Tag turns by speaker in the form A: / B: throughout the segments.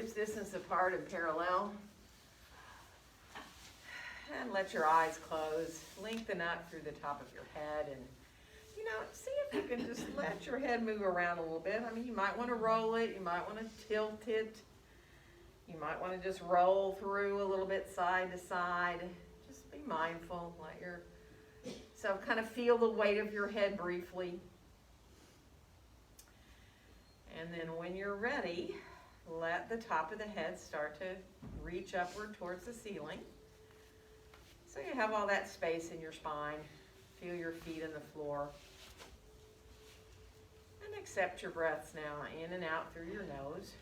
A: hips distance apart and parallel. And let your eyes close. Lengthen up through the top of your head, and see if you can just let your head move around a little bit. I mean, you might want to roll it, you might want to tilt it, you might want to just roll through a little bit side to side. Just be mindful. Let yourself kind of feel the weight of your head briefly. And then when you're ready, let the top of the head start to reach upward towards the ceiling. So you have all that space in your spine. Feel your feet on the floor. And accept your breaths now, in and out through your nose.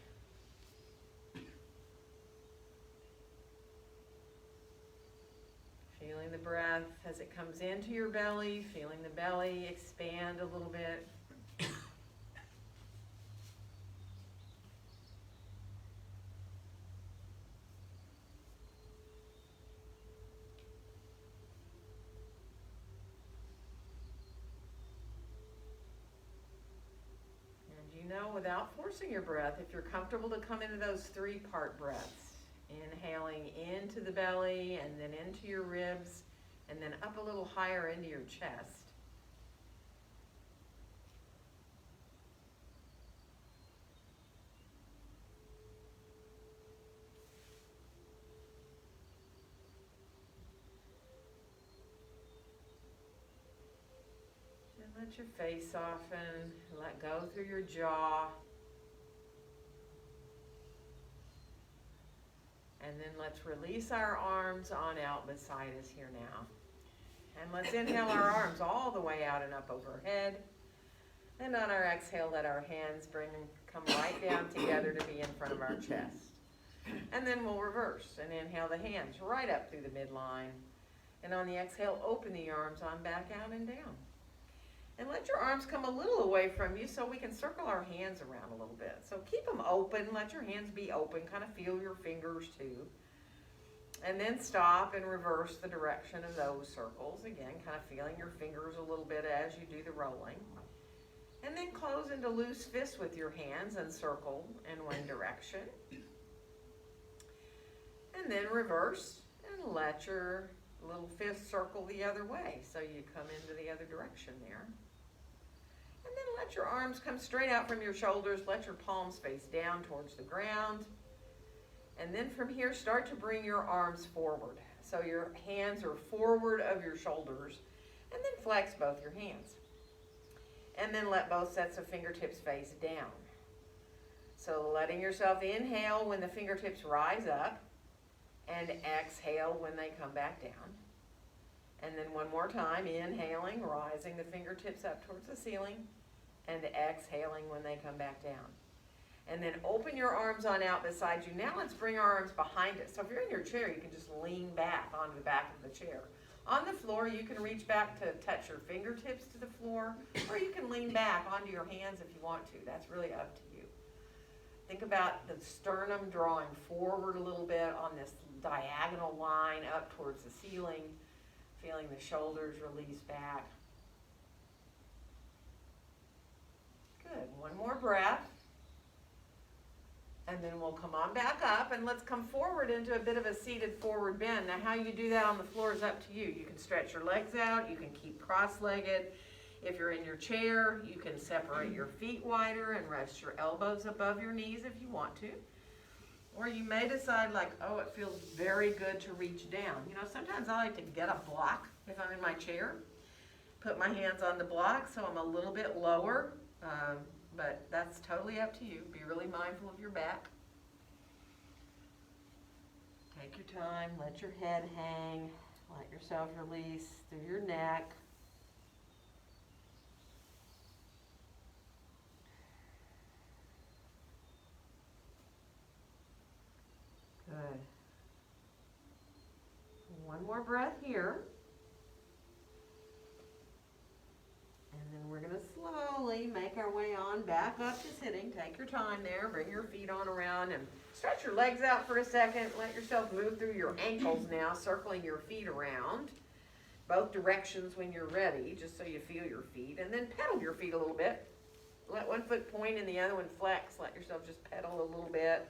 A: Feeling the breath as it comes into your belly, feeling the belly expand a little bit. Without forcing your breath, if you're comfortable to come into those 3-part breaths, inhaling into the belly and then into your ribs and then up a little higher into your chest. Let your face soften, let go through your jaw. And then let's release our arms on out beside us here now. And let's inhale our arms all the way out and up overhead. And on our exhale, let our hands come right down together to be in front of our chest. And then we'll reverse and inhale the hands right up through the midline. And on the exhale, open the arms on back out and down. And let your arms come a little away from you so we can circle our hands around a little bit. So keep them open, let your hands be open, kind of feel your fingers too. And then stop and reverse the direction of those circles. Again, kind of feeling your fingers a little bit as you do the rolling. And then close into loose fists with your hands and circle in one direction. And then reverse and let your little fist circle the other way. So you come into the other direction there. And then let your arms come straight out from your shoulders. Let your palms face down towards the ground. And then from here, start to bring your arms forward. So your hands are forward of your shoulders. And then flex both your hands. And then let both sets of fingertips face down. So letting yourself inhale when the fingertips rise up. And exhale when they come back down. And then one more time, inhaling, rising the fingertips up towards the ceiling, and exhaling when they come back down. And then open your arms on out beside you. Now let's bring our arms behind us. So if you're in your chair, you can just lean back onto the back of the chair. On the floor, you can reach back to touch your fingertips to the floor, or you can lean back onto your hands if you want to. That's really up to you. Think about the sternum drawing forward a little bit on this diagonal line up towards the ceiling, feeling the shoulders release back. Good. One more breath. And then we'll come on back up, and let's come forward into a bit of a seated forward bend. Now, how you do that on the floor is up to you. You can stretch your legs out. You can keep cross-legged. If you're in your chair, you can separate your feet wider and rest your elbows above your knees if you want to. Or you may decide like, oh, it feels very good to reach down. You know, sometimes I like to get a block if I'm in my chair. Put my hands on the block so I'm a little bit lower. But that's totally up to you. Be really mindful of your back. Take your time. Let your head hang. Let yourself release through your neck. Good. One more breath here. And then we're going to slowly make our way on back up to sitting. Take your time there. Bring your feet on around and stretch your legs out for a second. Let yourself move through your ankles now, circling your feet around. Both directions when you're ready, just so you feel your feet. And then pedal your feet a little bit. Let one foot point and the other one flex. Let yourself just pedal a little bit.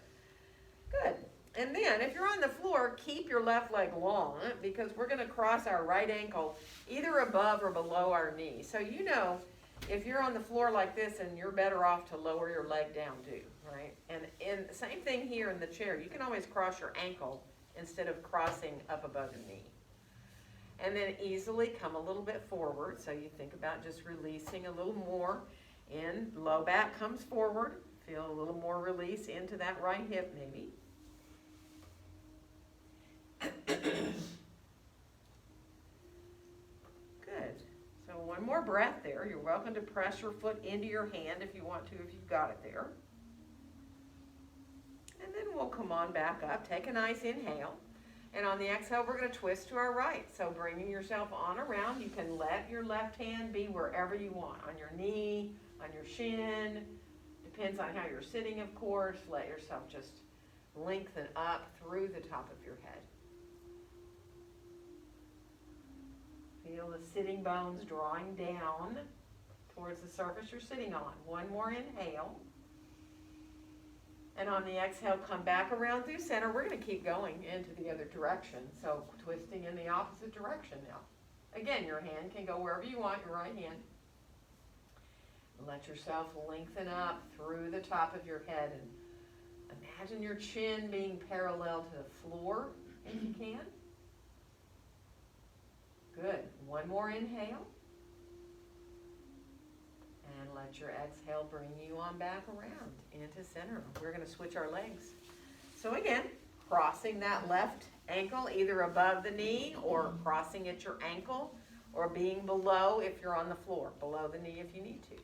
A: And then if you're on the floor, keep your left leg long because we're going to cross our right ankle either above or below our knee. So you know, if you're on the floor like this, and you're better off to lower your leg down too, right? And same thing here in the chair. You can always cross your ankle instead of crossing up above your knee. And then easily come a little bit forward. So you think about just releasing a little more. In low back comes forward. Feel a little more release into that right hip maybe. Good. So one more breath there. You're welcome to press your foot into your hand if you want to, if you've got it there. And then we'll come on back up. Take a nice inhale. And on the exhale, we're going to twist to our right. So bringing yourself on around, you can let your left hand be wherever you want. On your knee, on your shin. Depends on how you're sitting, of course. Let yourself just lengthen up through the top of your head. Feel the sitting bones drawing down towards the surface you're sitting on. One more inhale. And on the exhale, come back around through center. We're going to keep going into the other direction. So twisting in the opposite direction now. Again, your hand can go wherever you want, your right hand. Let yourself lengthen up through the top of your head. And imagine your chin being parallel to the floor, if you can. Good. One more inhale. And let your exhale bring you on back around into center. We're going to switch our legs. So again, crossing that left ankle either above the knee or crossing at your ankle or being below if you're on the floor, below the knee if you need to.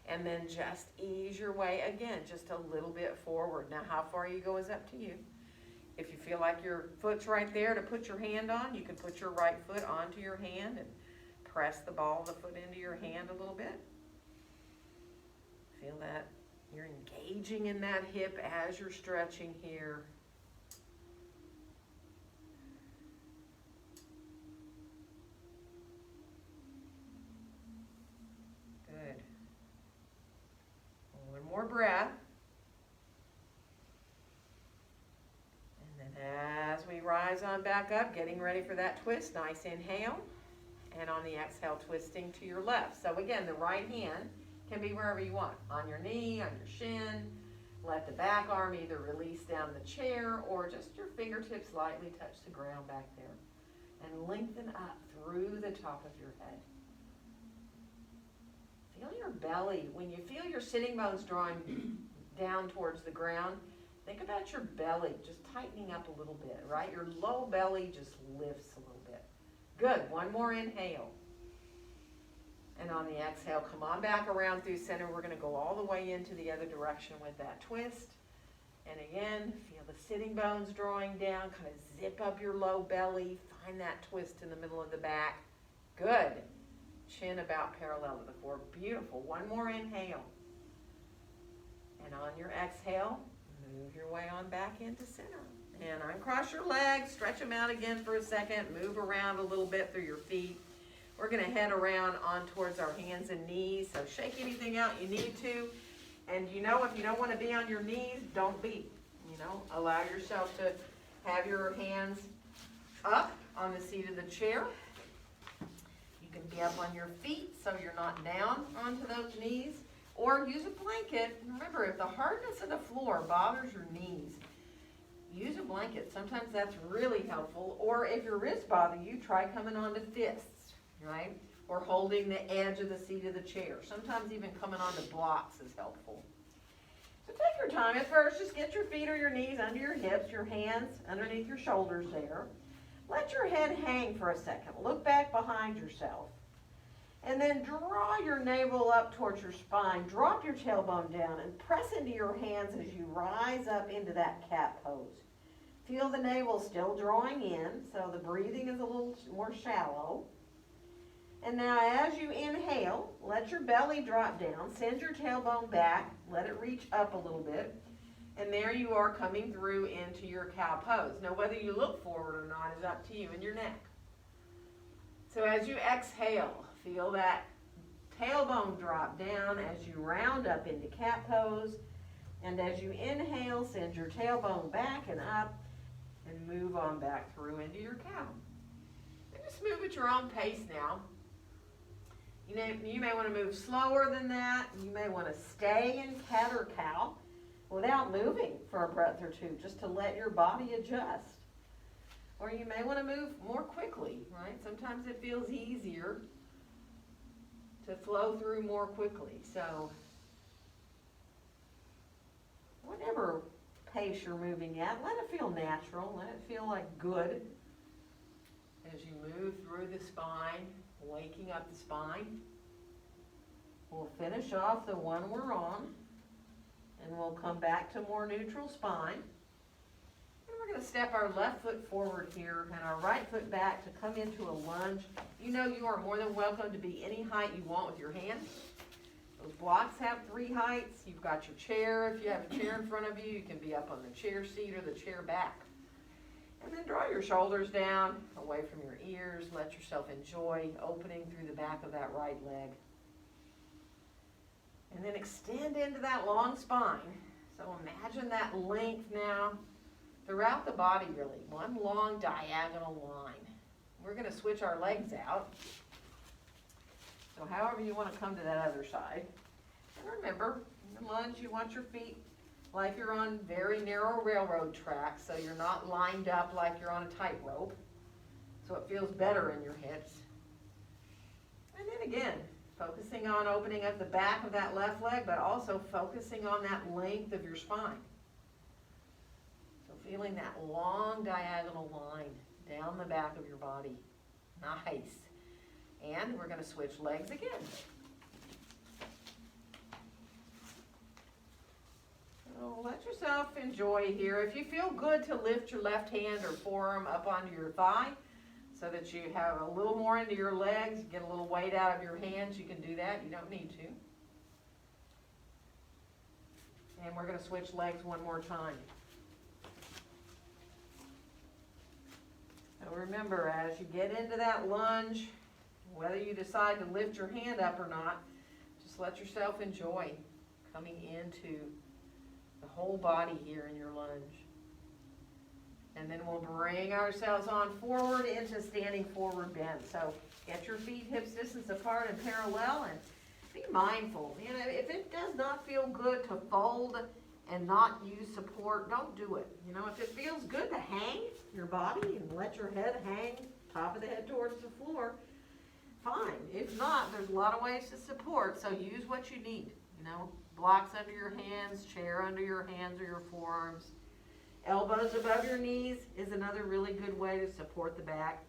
A: And then just ease your way again, just a little bit forward. Now how far you go is up to you. If you feel like your foot's right there to put your hand on, you can put your right foot onto your hand and press the ball of the foot into your hand a little bit. Feel that you're engaging in that hip as you're stretching here. Good. One more breath. And then as we rise on back up, getting ready for that twist, nice inhale. And on the exhale, twisting to your left. So again, the right hand can be wherever you want, on your knee, on your shin. Let the back arm either release down the chair or just your fingertips lightly touch the ground back there. And lengthen up through the top of your head. Feel your belly. When you feel your sitting bones drawing down towards the ground, think about your belly just tightening up a little bit, right? Your low belly just lifts a little bit. Good. One more inhale. And on the exhale, come on back around through center. We're going to go all the way into the other direction with that twist. And again, feel the sitting bones drawing down. Kind of zip up your low belly. Find that twist in the middle of the back. Good. Chin about parallel to the floor. Beautiful. One more inhale. And on your exhale, move your way on back into center. And uncross your legs. Stretch them out again for a second. Move around a little bit through your feet. We're going to head around on towards our hands and knees. So shake anything out you need to. And you know, if you don't want to be on your knees, don't be. You know, allow yourself to have your hands up on the seat of the chair. You can be up on your feet so you're not down onto those knees. Or use a blanket. Remember, if the hardness of the floor bothers your knees, use a blanket. Sometimes that's really helpful. Or if your wrists bother you, try coming onto fists. Right? Or holding the edge of the seat of the chair. Sometimes even coming onto blocks is helpful. So take your time at first. Just get your feet or your knees under your hips, your hands underneath your shoulders there. Let your head hang for a second. Look back behind yourself. And then draw your navel up towards your spine. Drop your tailbone down and press into your hands as you rise up into that cat pose. Feel the navel still drawing in, so the breathing is a little more shallow. And now as you inhale, let your belly drop down, send your tailbone back, let it reach up a little bit, and there you are coming through into your cow pose. Now whether you look forward or not is up to you and your neck. So as you exhale, feel that tailbone drop down as you round up into cat pose, and as you inhale, send your tailbone back and up, and move on back through into your cow. And just move at your own pace now. You may want to move slower than that. You may want to stay in cat or cow without moving for a breath or two, just to let your body adjust. Or you may want to move more quickly, right? Sometimes it feels easier to flow through more quickly. So whatever pace you're moving at, let it feel natural. Let it feel like good as you move through the spine, waking up the spine. We'll finish off the one we're on, and we'll come back to more neutral spine. And we're going to step our left foot forward here and our right foot back to come into a lunge. You know you are more than welcome to be any height you want with your hands. Those blocks have 3 heights. You've got your chair. If you have a chair in front of you, you can be up on the chair seat or the chair back. And then draw your shoulders down, away from your ears. Let yourself enjoy opening through the back of that right leg. And then extend into that long spine. So imagine that length now throughout the body, really. One long diagonal line. We're going to switch our legs out. So however you want to come to that other side. And remember, in the lunge, you want your feet like you're on very narrow railroad tracks, so you're not lined up like you're on a tightrope. So it feels better in your hips. And then again, focusing on opening up the back of that left leg, but also focusing on that length of your spine. So feeling that long diagonal line down the back of your body. Nice. And we're going to switch legs again. So let yourself enjoy here. If you feel good to lift your left hand or forearm up onto your thigh so that you have a little more into your legs, get a little weight out of your hands, you can do that. You don't need to. And we're going to switch legs one more time. Now remember, as you get into that lunge, whether you decide to lift your hand up or not, just let yourself enjoy coming into the whole body here in your lunge. And then we'll bring ourselves on forward into standing forward bend. So get your feet hips distance apart and parallel, and be mindful. You know, if it does not feel good to fold and not use support, don't do it. You know, if it feels good to hang your body and let your head hang, top of the head towards the floor, fine. If not, there's a lot of ways to support, so use what you need. You know, blocks under your hands, chair under your hands or your forearms. Elbows above your knees is another really good way to support the back.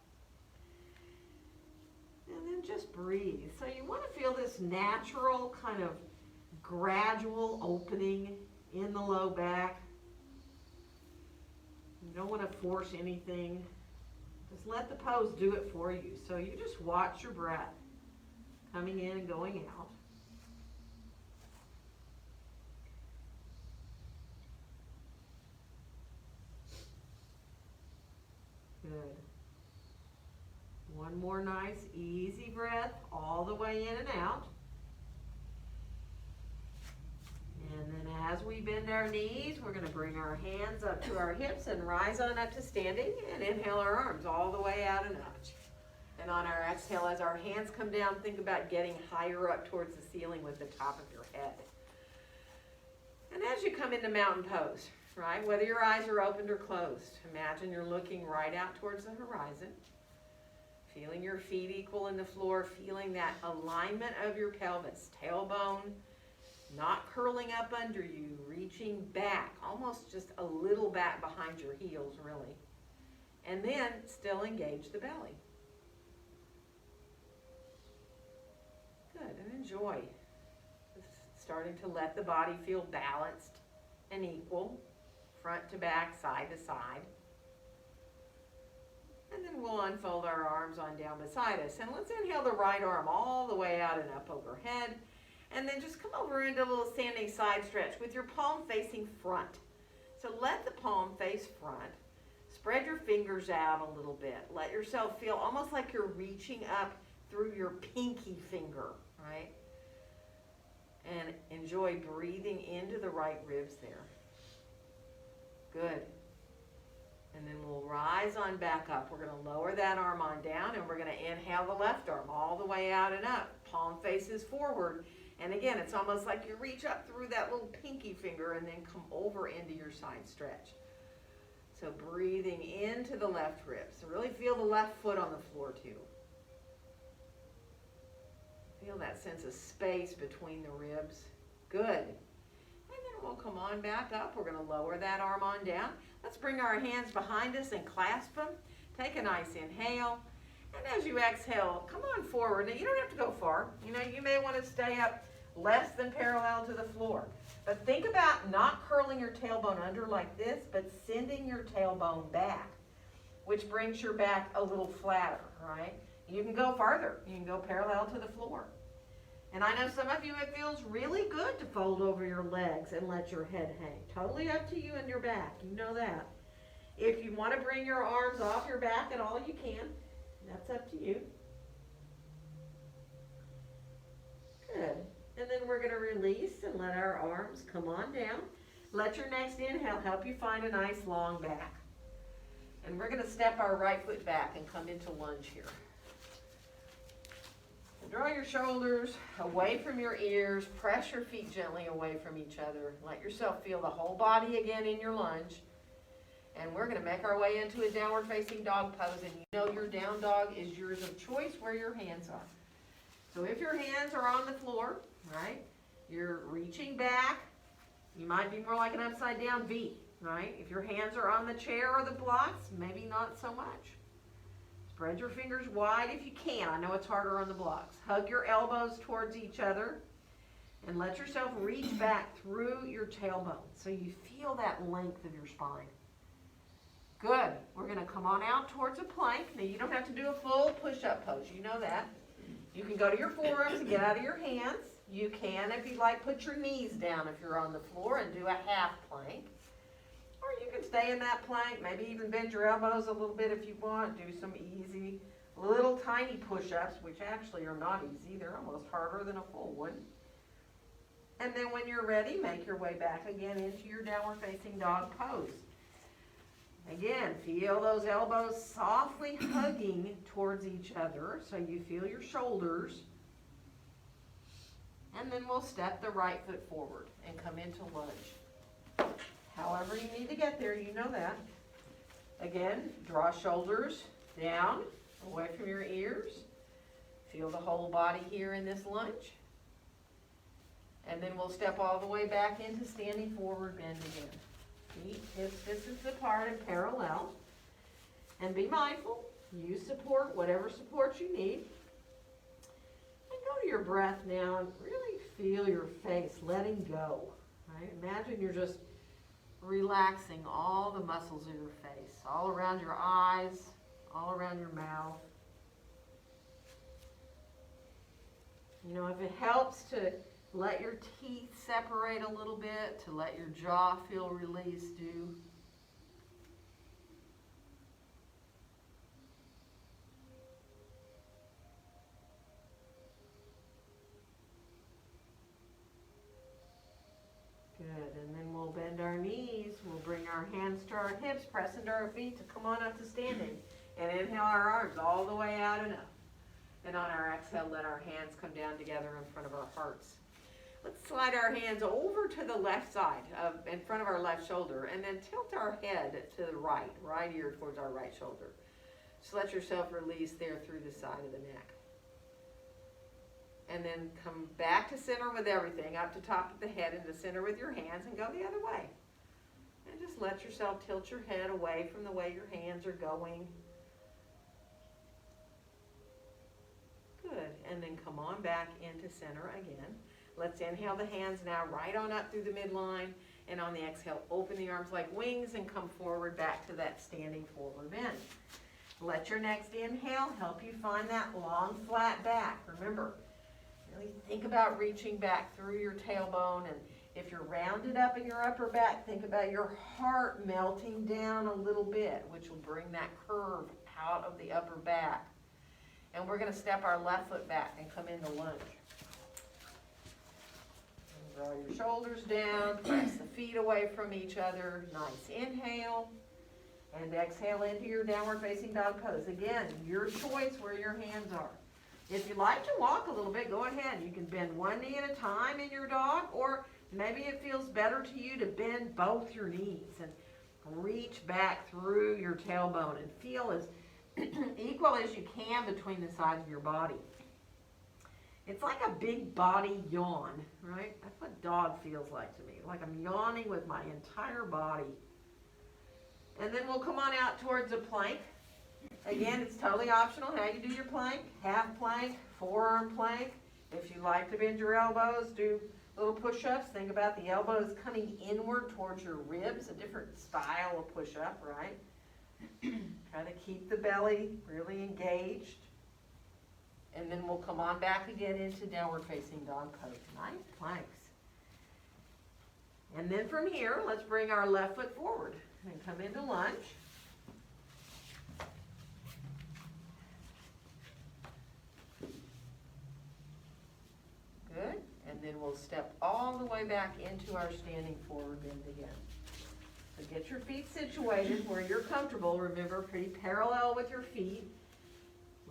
A: And then just breathe. So you want to feel this natural kind of gradual opening in the low back. You don't want to force anything. Just let the pose do it for you. So you just watch your breath coming in and going out. Good. One more nice, easy breath all the way in and out. And then as we bend our knees, we're going to bring our hands up to our hips and rise on up to standing and inhale our arms all the way out and up. And on our exhale, as our hands come down, think about getting higher up towards the ceiling with the top of your head. And as you come into mountain pose, right, whether your eyes are opened or closed, imagine you're looking right out towards the horizon, feeling your feet equal in the floor, feeling that alignment of your pelvis, tailbone not curling up under you, reaching back, almost just a little back behind your heels, really. And then still engage the belly. Good, and enjoy. Starting to let the body feel balanced and equal, front to back, side to side. And then we'll unfold our arms on down beside us. And let's inhale the right arm all the way out and up overhead. And then just come over into a little standing side stretch with your palm facing front. So let the palm face front. Spread your fingers out a little bit. Let yourself feel almost like you're reaching up through your pinky finger, right? And enjoy breathing into the right ribs there. Good. And then we'll rise on back up. We're going to lower that arm on down, and we're going to inhale the left arm all the way out and up. Palm faces forward. And again, it's almost like you reach up through that little pinky finger and then come over into your side stretch. So breathing into the left ribs. So really feel the left foot on the floor too. Feel that sense of space between the ribs. Good. And then we'll come on back up. We're going to lower that arm on down. Let's bring our hands behind us and clasp them. Take a nice inhale. And as you exhale, come on forward. Now, you don't have to go far. You know, you may want to stay up less than parallel to the floor. But think about not curling your tailbone under like this, but sending your tailbone back, which brings your back a little flatter, right? You can go farther. You can go parallel to the floor. And I know some of you, it feels really good to fold over your legs and let your head hang. Totally up to you and your back. You know that. If you want to bring your arms off your back at all, you can. That's up to you. Good. And then we're going to release and let our arms come on down. Let your next inhale help you find a nice long back. And we're going to step our right foot back and come into lunge here. Draw your shoulders away from your ears. Press your feet gently away from each other. Let yourself feel the whole body again in your lunge. And we're going to make our way into a downward facing dog pose. And you know your down dog is yours of choice where your hands are. So if your hands are on the floor, right, you're reaching back. You might be more like an upside down V, right? If your hands are on the chair or the blocks, maybe not so much. Spread your fingers wide if you can. I know it's harder on the blocks. Hug your elbows towards each other and let yourself reach back through your tailbone so you feel that length of your spine. Good. We're going to come on out towards a plank. Now you don't have to do a full push-up pose. You know that. You can go to your forearms and get out of your hands. You can, if you like, put your knees down if you're on the floor and do a half plank. Or you can stay in that plank, maybe even bend your elbows a little bit if you want. Do some easy, little tiny push-ups, which actually are not easy. They're almost harder than a full one. And then when you're ready, make your way back again into your downward facing dog pose. Again, feel those elbows softly hugging towards each other so you feel your shoulders. And then we'll step the right foot forward and come into lunge. However you need to get there, you know that. Again, draw shoulders down, away from your ears. Feel the whole body here in this lunge. And then we'll step all the way back into standing forward bend again. Feet hips distance apart and parallel. And be mindful, use support, whatever support you need. And go to your breath now and really feel your face letting go. Right? Imagine you're just relaxing all the muscles of your face, all around your eyes, all around your mouth. You know, if it helps to let your teeth separate a little bit, to let your jaw feel released, do. Good, and then we'll bend our knees, we'll bring our hands to our hips, press into our feet to come on up to standing. And inhale our arms all the way out and up. And on our exhale, let our hands come down together in front of our hearts. Let's slide our hands over to the left side, in front of our left shoulder, and then tilt our head to the right ear towards our right shoulder. Just let yourself release there through the side of the neck. And then come back to center with everything, up to top of the head into center with your hands, and go the other way. And just let yourself tilt your head away from the way your hands are going. Good. And then come on back into center again. Let's inhale the hands now right on up through the midline. And on the exhale, open the arms like wings and come forward back to that standing forward bend. Let your next inhale help you find that long, flat back. Remember, really think about reaching back through your tailbone. And if you're rounded up in your upper back, think about your heart melting down a little bit, which will bring that curve out of the upper back. And we're going to step our left foot back and come into lunge. And draw your shoulders down, press the feet away from each other. Nice inhale. And exhale into your downward facing dog pose. Again, your choice where your hands are. If you like to walk a little bit, go ahead. You can bend one knee at a time in your dog, or maybe it feels better to you to bend both your knees and reach back through your tailbone and feel as equal as you can between the sides of your body. It's like a big body yawn, right? That's what dog feels like to me. Like I'm yawning with my entire body. And then we'll come on out towards a plank. Again, it's totally optional how you do your plank. Half plank, forearm plank. If you like to bend your elbows, do little push-ups. Think about the elbows coming inward towards your ribs, a different style of push-up, right? Try to keep the belly really engaged. And then we'll come on back again into downward facing dog pose. Nice planks. And then from here, let's bring our left foot forward and come into lunge. Good. And then we'll step all the way back into our standing forward bend again. So get your feet situated where you're comfortable. Remember, pretty parallel with your feet.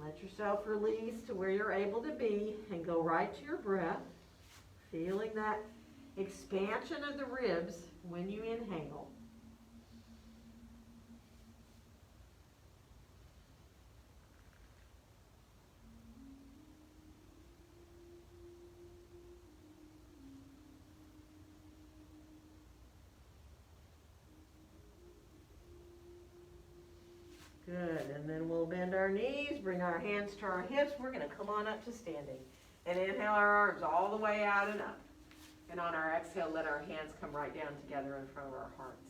A: Let yourself release to where you're able to be and go right to your breath, feeling that expansion of the ribs when you inhale. Good, and then we'll bend our knees, bring our hands to our hips. We're going to come on up to standing. And inhale our arms all the way out and up. And on our exhale, let our hands come right down together in front of our hearts.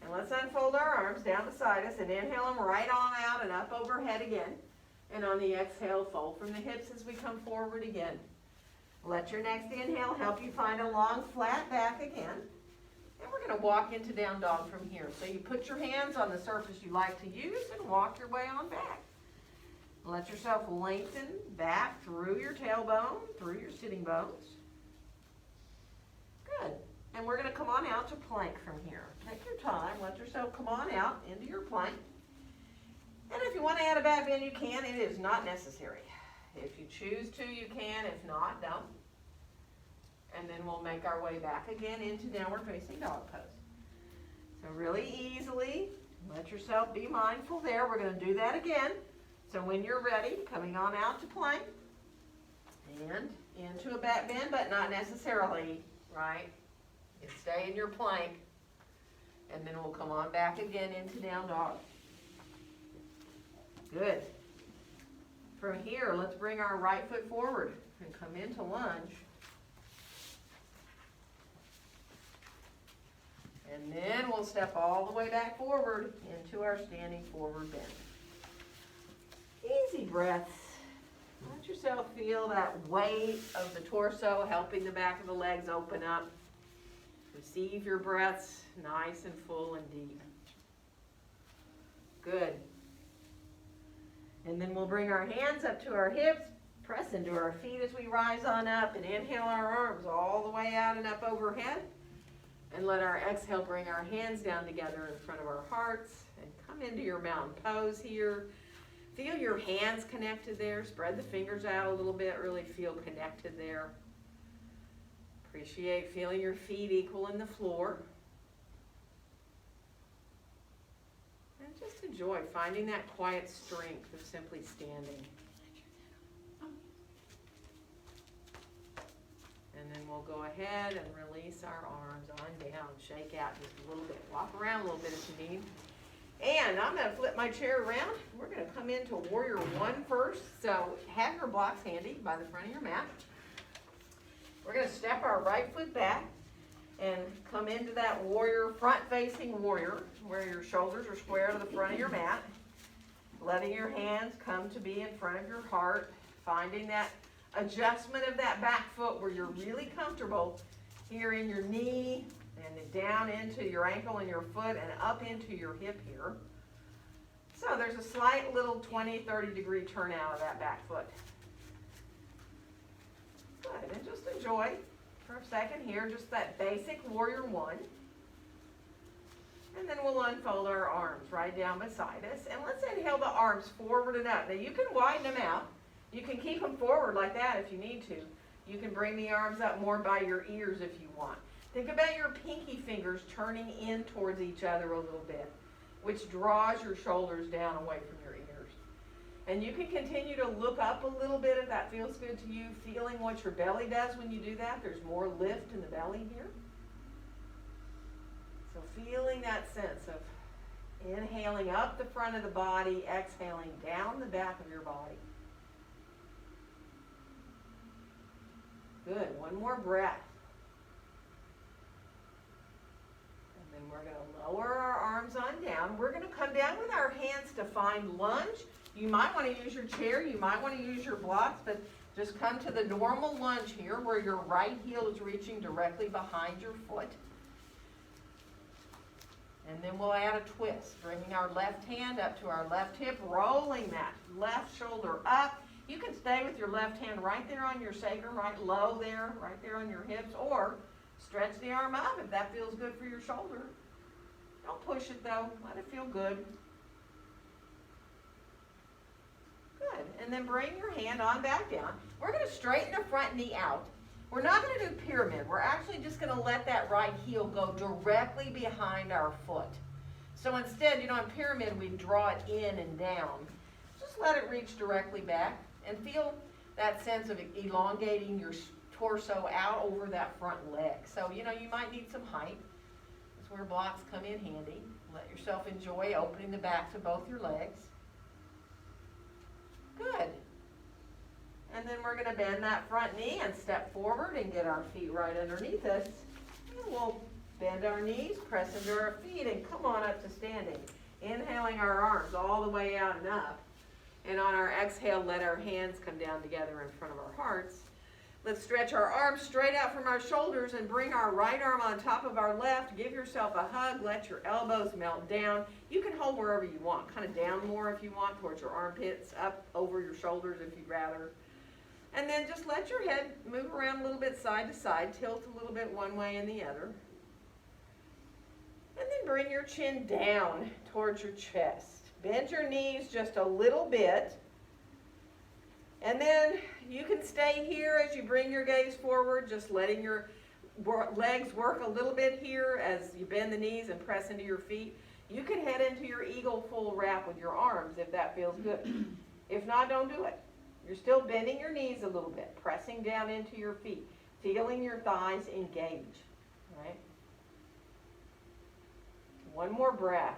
A: And let's unfold our arms down beside us and inhale them right on out and up overhead again. And on the exhale, fold from the hips as we come forward again. Let your next inhale help you find a long, flat back again. And we're going to walk into down dog from here. So you put your hands on the surface you like to use and walk your way on back. Let yourself lengthen back through your tailbone, through your sitting bones. Good. And we're going to come on out to plank from here. Take your time. Let yourself come on out into your plank. And if you want to add a back bend, you can. It is not necessary. If you choose to, you can. If not, don't. And then we'll make our way back again into downward facing dog pose. So really easily, let yourself be mindful there. We're going to do that again. So when you're ready, coming on out to plank and into a back bend, but not necessarily, right? You stay in your plank, and then we'll come on back again into down dog. Good. From here, let's bring our right foot forward and come into lunge. And then we'll step all the way back forward into our standing forward bend. Easy breaths. Let yourself feel that weight of the torso helping the back of the legs open up. Receive your breaths nice and full and deep. Good. And then we'll bring our hands up to our hips, press into our feet as we rise on up, and inhale our arms all the way out and up overhead. And let our exhale bring our hands down together in front of our hearts and come into your mountain pose here. Feel your hands connected there. Spread the fingers out a little bit. Really feel connected there. Appreciate feeling your feet equal in the floor. And just enjoy finding that quiet strength of simply standing. And then we'll go ahead and release our arms on down. Shake out just a little bit. Walk around a little bit if you need. And I'm going to flip my chair around. We're going to come into Warrior One first. So have your blocks handy by the front of your mat. We're going to step our right foot back and come into that warrior, front-facing warrior, where your shoulders are square to the front of your mat. Letting your hands come to be in front of your heart. Finding that adjustment of that back foot where you're really comfortable here in your knee and down into your ankle and your foot and up into your hip here. So there's a slight little 20-30 degree turn out of that back foot. Good, and just enjoy for a second here just that basic Warrior One. And then we'll unfold our arms right down beside us. And let's inhale the arms forward and up. Now you can widen them out. You can keep them forward like that if you need to. You can bring the arms up more by your ears if you want. Think about your pinky fingers turning in towards each other a little bit, which draws your shoulders down away from your ears. And you can continue to look up a little bit if that feels good to you, feeling what your belly does when you do that. There's more lift in the belly here. So feeling that sense of inhaling up the front of the body, exhaling down the back of your body. Good. One more breath. And then we're going to lower our arms on down. We're going to come down with our hands to find lunge. You might want to use your chair. You might want to use your blocks, but just come to the normal lunge here where your right heel is reaching directly behind your foot. And then we'll add a twist, bringing our left hand up to our left hip, rolling that left shoulder up. You can stay with your left hand right there on your sacrum, right low there, right there on your hips, or stretch the arm up if that feels good for your shoulder. Don't push it though, let it feel good. Good, and then bring your hand on back down. We're going to straighten the front knee out. We're not going to do pyramid. We're actually just going to let that right heel go directly behind our foot. So instead, in pyramid, we draw it in and down. Just let it reach directly back and feel that sense of elongating your torso out over that front leg. So, you might need some height. That's where blocks come in handy. Let yourself enjoy opening the backs of both your legs. Good. And then we're going to bend that front knee and step forward and get our feet right underneath us. And we'll bend our knees, press into our feet, and come on up to standing. Inhaling our arms all the way out and up. And on our exhale, let our hands come down together in front of our hearts. Let's stretch our arms straight out from our shoulders and bring our right arm on top of our left. Give yourself a hug. Let your elbows melt down. You can hold wherever you want. Kind of down more if you want, towards your armpits, up over your shoulders if you'd rather. And then just let your head move around a little bit side to side, tilt a little bit one way and the other. And then bring your chin down towards your chest. Bend your knees just a little bit. And then you can stay here as you bring your gaze forward, just letting your legs work a little bit here as you bend the knees and press into your feet. You can head into your eagle full wrap with your arms if that feels good. If not, don't do it. You're still bending your knees a little bit, pressing down into your feet, feeling your thighs engage, right? One more breath.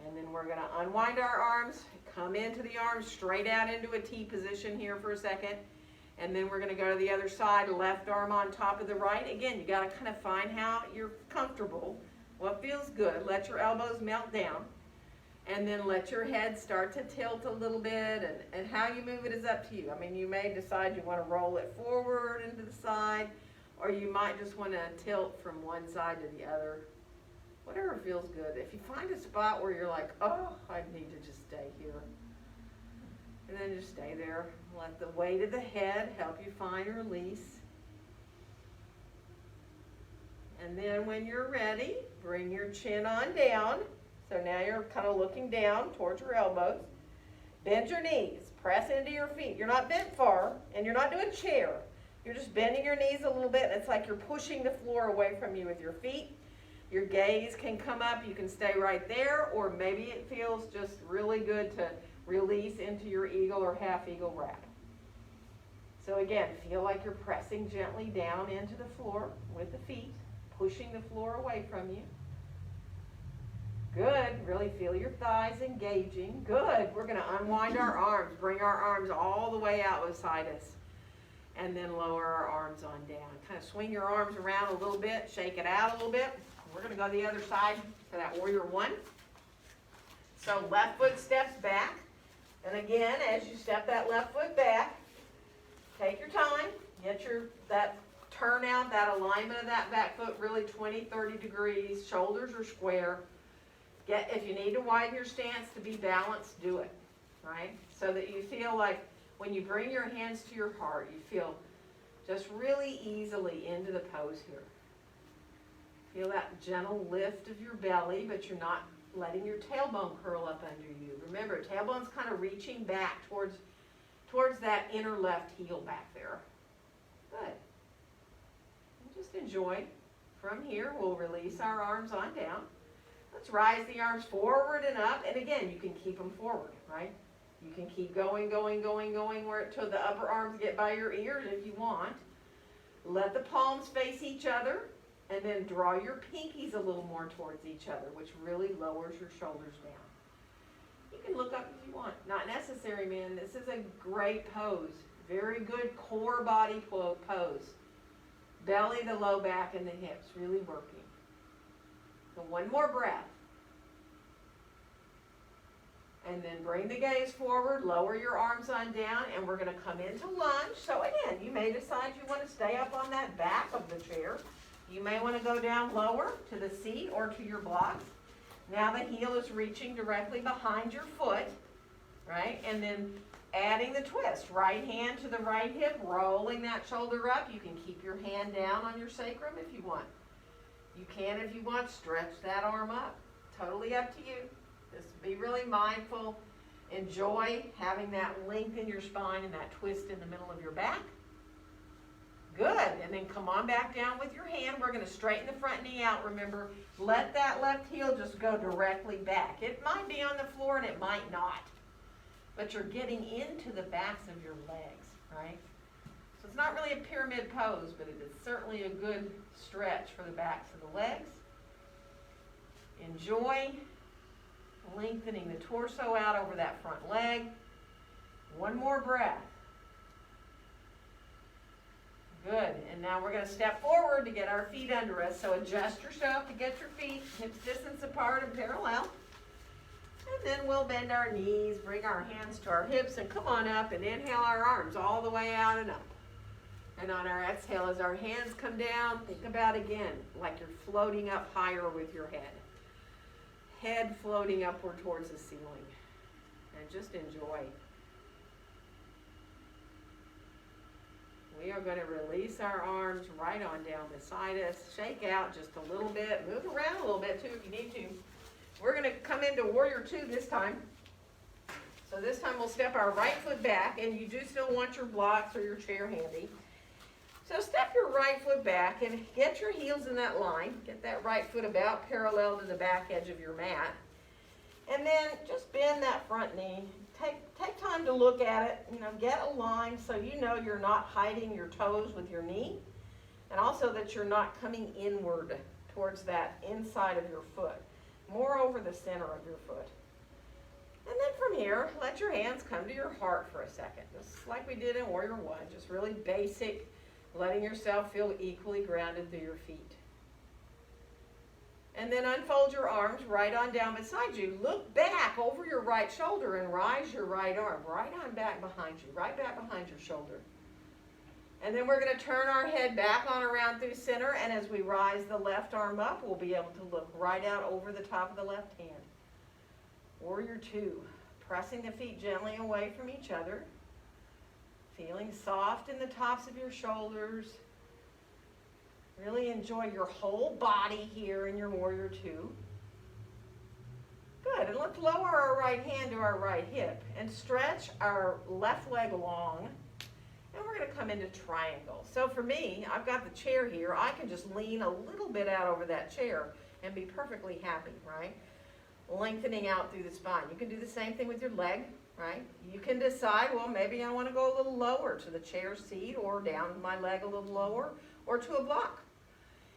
A: And then we're going to unwind our arms, come into the arms, straight out into a T position here for a second. And then we're going to go to the other side, left arm on top of the right. Again, you got to kind of find how you're comfortable, what feels good. Let your elbows melt down. And then let your head start to tilt a little bit, and how you move it is up to you. I mean, you may decide you want to roll it forward into the side, or you might just want to tilt from one side to the other. Whatever feels good. If you find a spot where you're like, oh, I need to just stay here, and then just stay there. Let the weight of the head help you find release. And then when you're ready, bring your chin on down. So now you're kind of looking down towards your elbows. Bend your knees. Press into your feet. You're not bent far, and you're not doing chair. You're just bending your knees a little bit. It's like you're pushing the floor away from you with your feet. Your gaze can come up. You can stay right there, or maybe it feels just really good to release into your eagle or half eagle wrap. So again, feel like you're pressing gently down into the floor with the feet, pushing the floor away from you. Good. Really feel your thighs engaging. Good. We're going to unwind our arms. Bring our arms all the way out beside us. And then lower our arms on down. Kind of swing your arms around a little bit. Shake it out a little bit. We're going to go the other side for that warrior one. So left foot steps back. And again, as you step that left foot back, take your time. Get that turn out, that alignment of that back foot really 20, 30 degrees. Shoulders are square. If you need to widen your stance to be balanced, do it, right? So that you feel like when you bring your hands to your heart, you feel just really easily into the pose here. Feel that gentle lift of your belly, but you're not letting your tailbone curl up under you. Remember, tailbone's kind of reaching back towards that inner left heel back there. Good. And just enjoy. From here, we'll release our arms on down. Let's rise the arms forward and up. And again, you can keep them forward, right? You can keep going till the upper arms get by your ears if you want. Let the palms face each other. And then draw your pinkies a little more towards each other, which really lowers your shoulders down. You can look up if you want. Not necessary, man. This is a great pose. Very good core body pose. Belly, the low back, and the hips really working. So one more breath. And then bring the gaze forward, lower your arms on down, and we're going to come into lunge. So again, you may decide you want to stay up on that back of the chair. You may want to go down lower to the seat or to your blocks. Now the heel is reaching directly behind your foot, right? And then adding the twist. Right hand to the right hip, rolling that shoulder up. You can keep your hand down on your sacrum if you want. You can, if you want, stretch that arm up. Totally up to you. Just be really mindful. Enjoy having that length in your spine and that twist in the middle of your back. Good, and then come on back down with your hand. We're going to straighten the front knee out. Remember, let that left heel just go directly back. It might be on the floor and it might not, but you're getting into the backs of your legs, right? So it's not really a pyramid pose, but it is certainly a good stretch for the backs of the legs. Enjoy lengthening the torso out over that front leg. One more breath. Good, and now we're going to step forward to get our feet under us. So adjust yourself to get your feet hips distance apart and parallel. And then we'll bend our knees, bring our hands to our hips, and come on up and inhale our arms all the way out and up. And on our exhale, as our hands come down, think about again, like you're floating up higher with your head. Head floating upward towards the ceiling. And just enjoy. We are going to release our arms right on down beside us. Shake out just a little bit. Move around a little bit too if you need to. We're going to come into Warrior Two this time. So this time we'll step our right foot back, and you do still want your blocks or your chair handy. So step your right foot back and get your heels in that line. Get that right foot about parallel to the back edge of your mat. And then just bend that front knee. Take time to look at it, get a line so you know you're not hiding your toes with your knee, and also that you're not coming inward towards that inside of your foot, more over the center of your foot. And then from here, let your hands come to your heart for a second, just like we did in Warrior One, just really basic, letting yourself feel equally grounded through your feet. And then unfold your arms right on down beside you. Look back over your right shoulder and rise your right arm right on back behind you, right back behind your shoulder. And then we're going to turn our head back on around through center, and as we rise the left arm up, we'll be able to look right out over the top of the left hand. Warrior Two, pressing the feet gently away from each other, feeling soft in the tops of your shoulders. Really enjoy your whole body here in your Warrior Two. Good, and let's lower our right hand to our right hip and stretch our left leg long. And we're going to come into triangle. So for me, I've got the chair here. I can just lean a little bit out over that chair and be perfectly happy, right? Lengthening out through the spine. You can do the same thing with your leg, right? You can decide, well, maybe I want to go a little lower to the chair seat or down my leg a little lower or to a block.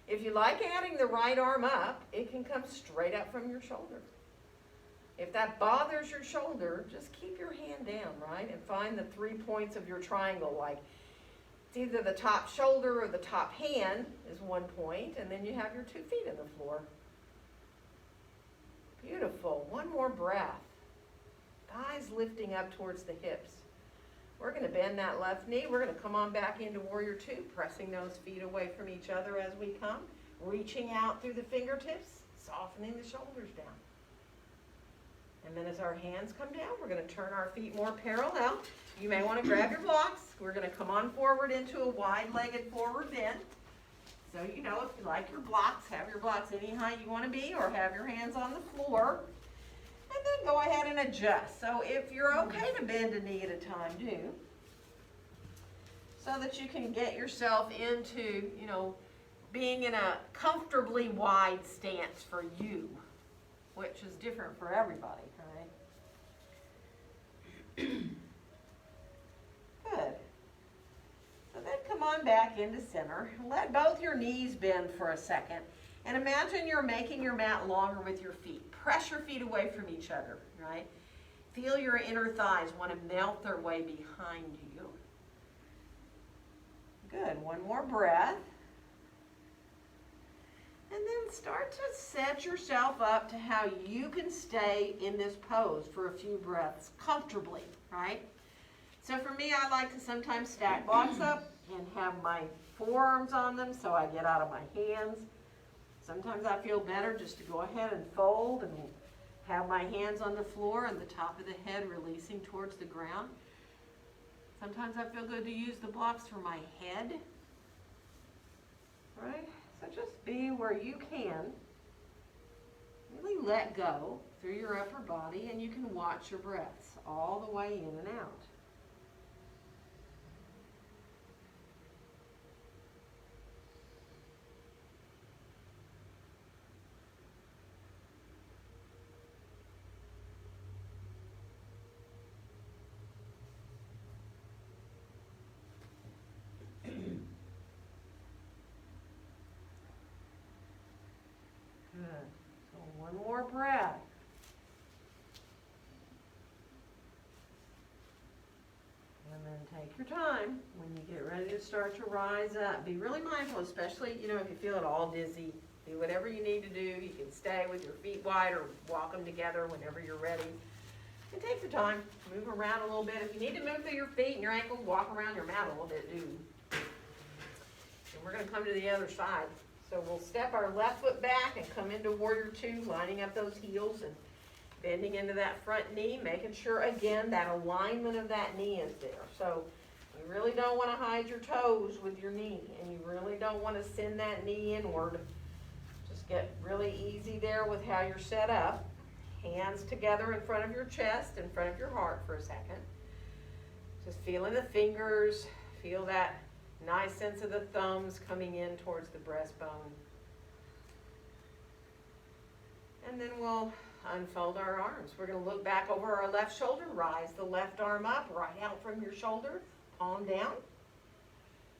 A: If you like adding the right arm up, it can come straight up from your shoulder. If that bothers your shoulder, just keep your hand down, right? And find the 3 points of your triangle, like it's either the top shoulder or the top hand is 1 point, and then you have your 2 feet on the floor. Beautiful. One more breath. Thighs lifting up towards the hips. We're going to bend that left knee. We're going to come on back into Warrior Two, pressing those feet away from each other as we come, reaching out through the fingertips, softening the shoulders down. And then as our hands come down, we're going to turn our feet more parallel. You may want to grab your blocks. We're going to come on forward into a wide-legged forward bend. So, you know, if you like your blocks, have your blocks any height you want to be, or have your hands on the floor. And then go ahead and adjust. So if you're okay to bend a knee at a time, do. So that you can get yourself into, you know, being in a comfortably wide stance for you, which is different for everybody, right? Good. So then come on back into center. Let both your knees bend for a second. And imagine you're making your mat longer with your feet. Press your feet away from each other, right? Feel your inner thighs want to melt their way behind you. Good. One more breath. And then start to set yourself up to how you can stay in this pose for a few breaths comfortably, right? So for me, I like to sometimes stack blocks up and have my forearms on them so I get out of my hands. Sometimes I feel better just to go ahead and fold and have my hands on the floor and the top of the head releasing towards the ground. Sometimes I feel good to use the blocks for my head, right? So just be where you can. Really let go through your upper body, and you can watch your breaths all the way in and out. One more breath. And then take your time when you get ready to start to rise up. Be really mindful, especially, you know, if you feel at all dizzy. Do whatever you need to do. You can stay with your feet wide or walk them together whenever you're ready. And take the time. Move around a little bit. If you need to move through your feet and your ankles, walk around your mat a little bit, do. And we're going to come to the other side. So we'll step our left foot back and come into warrior two, lining up those heels and bending into that front knee, making sure, again, that alignment of that knee is there. So you really don't want to hide your toes with your knee, and you really don't want to send that knee inward. Just get really easy there with how you're set up. Hands together in front of your chest, in front of your heart for a second. Just feeling the fingers, feel that nice sense of the thumbs coming in towards the breastbone. And then we'll unfold our arms. We're going to look back over our left shoulder, rise the left arm up, right out from your shoulder, palm down.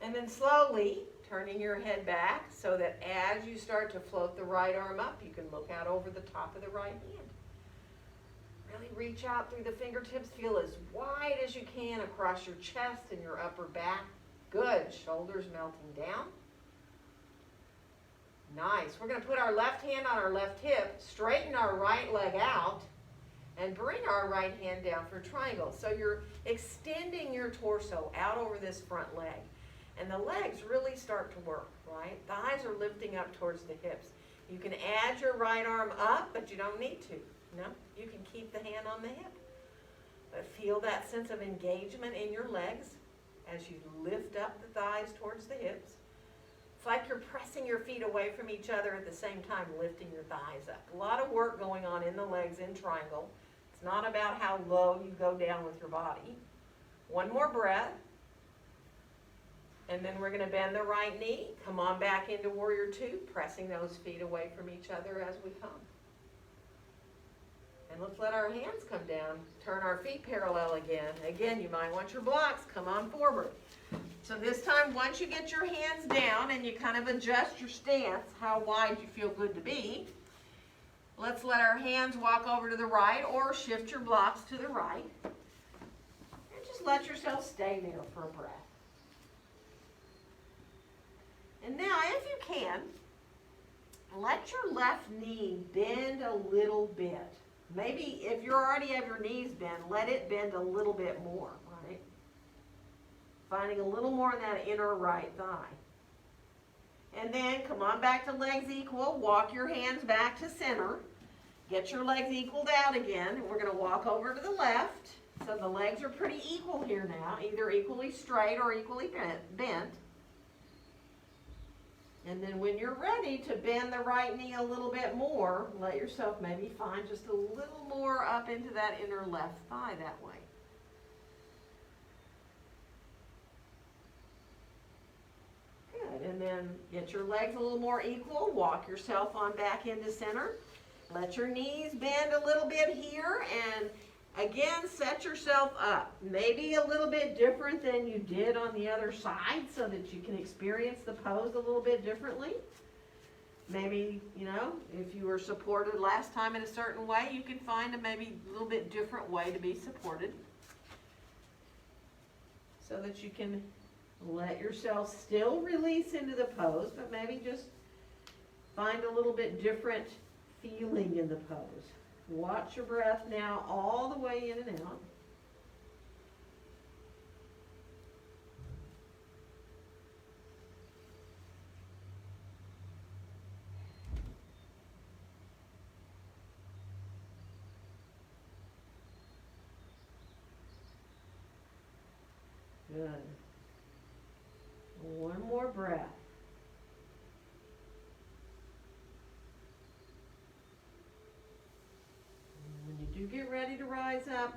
A: And then slowly turning your head back so that as you start to float the right arm up, you can look out over the top of the right hand. Really reach out through the fingertips. Feel as wide as you can across your chest and your upper back. Good. Shoulders melting down. Nice. We're going to put our left hand on our left hip, straighten our right leg out, and bring our right hand down for a triangle. So you're extending your torso out over this front leg. And the legs really start to work, right? Thighs are lifting up towards the hips. You can add your right arm up, but you don't need to. No, you can keep the hand on the hip. But feel that sense of engagement in your legs as you lift up the thighs towards the hips. It's like you're pressing your feet away from each other at the same time, lifting your thighs up. A lot of work going on in the legs in triangle. It's not about how low you go down with your body. One more breath. And then we're going to bend the right knee. Come on back into warrior two, pressing those feet away from each other as we come. And let's let our hands come down. Turn our feet parallel again. Again, you might want your blocks. Come on forward. So this time, once you get your hands down and you kind of adjust your stance, how wide you feel good to be, let's let our hands walk over to the right or shift your blocks to the right. And just let yourself stay there for a breath. And now, if you can, let your left knee bend a little bit. Maybe if you already have your knees bent, let it bend a little bit more, right? Finding a little more in that inner right thigh. And then come on back to legs equal. Walk your hands back to center. Get your legs equaled out again. And we're going to walk over to the left. So the legs are pretty equal here now, either equally straight or equally bent. And then when you're ready to bend the right knee a little bit more, let yourself maybe find just a little more up into that inner left thigh that way. Good, and then get your legs a little more equal. Walk yourself on back into center. Let your knees bend a little bit here, and again, set yourself up. Maybe a little bit different than you did on the other side so that you can experience the pose a little bit differently. Maybe, if you were supported last time in a certain way, you can find a maybe a little bit different way to be supported so that you can let yourself still release into the pose, but maybe just find a little bit different feeling in the pose. Watch your breath now all the way in and out. Good. One more breath. You get ready to rise up,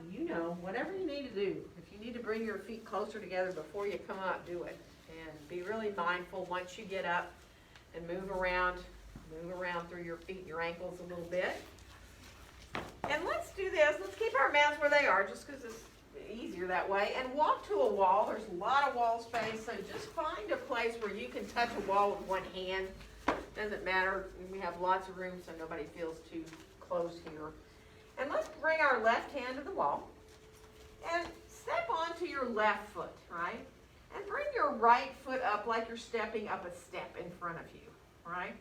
A: whatever you need to do. If you need to bring your feet closer together before you come up, do it. And be really mindful once you get up and move around through your feet and your ankles a little bit. And let's do this. Let's keep our mats where they are just because it's easier that way. And walk to a wall. There's a lot of wall space, so just find a place where you can touch a wall with one hand. Doesn't matter. We have lots of room so nobody feels too close here. And let's bring our left hand to the wall and step onto your left foot, right? And bring your right foot up like you're stepping up a step in front of you, right?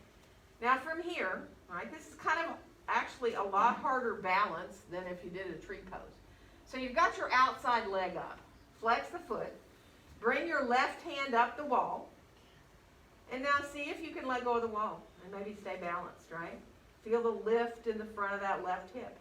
A: Now from here, right, this is kind of actually a lot harder balance than if you did a tree pose. So you've got your outside leg up. Flex the foot. Bring your left hand up the wall. And now see if you can let go of the wall and maybe stay balanced, right? Feel the lift in the front of that left hip.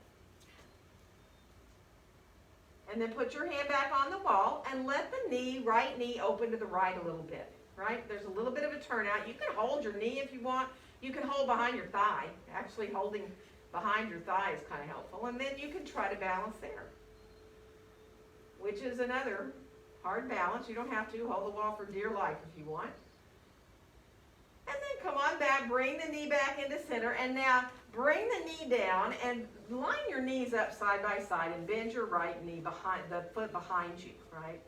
A: And then put your hand back on the wall and let the right knee open to the right a little bit, right? There's a little bit of a turnout. You can hold your knee if you want. You can hold behind your thigh. Actually, holding behind your thigh is kind of helpful. And then you can try to balance there, which is another hard balance. You don't have to hold the wall for dear life if you want. And then come on back, bring the knee back into center, and now bring the knee down and line your knees up side by side and bend your right knee behind the foot behind you, right?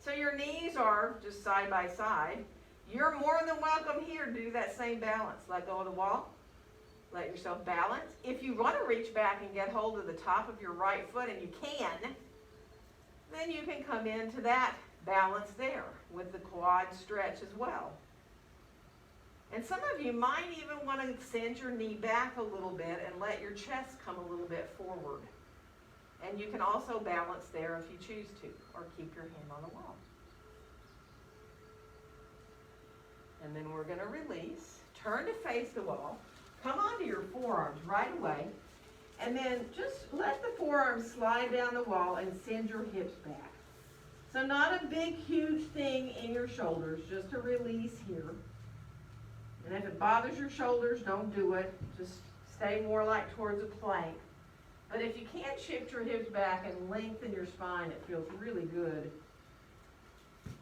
A: So your knees are just side by side. You're more than welcome here to do that same balance. Let go of the wall. Let yourself balance. If you want to reach back and get hold of the top of your right foot, and you can, then you can come into that balance there with the quad stretch as well. And some of you might even want to send your knee back a little bit and let your chest come a little bit forward. And you can also balance there if you choose to, or keep your hand on the wall. And then we're going to release. Turn to face the wall. Come onto your forearms right away. And then just let the forearms slide down the wall and send your hips back. So not a big, huge thing in your shoulders, just a release here. And if it bothers your shoulders, don't do it. Just stay more like towards a plank. But if you can't shift your hips back and lengthen your spine, it feels really good.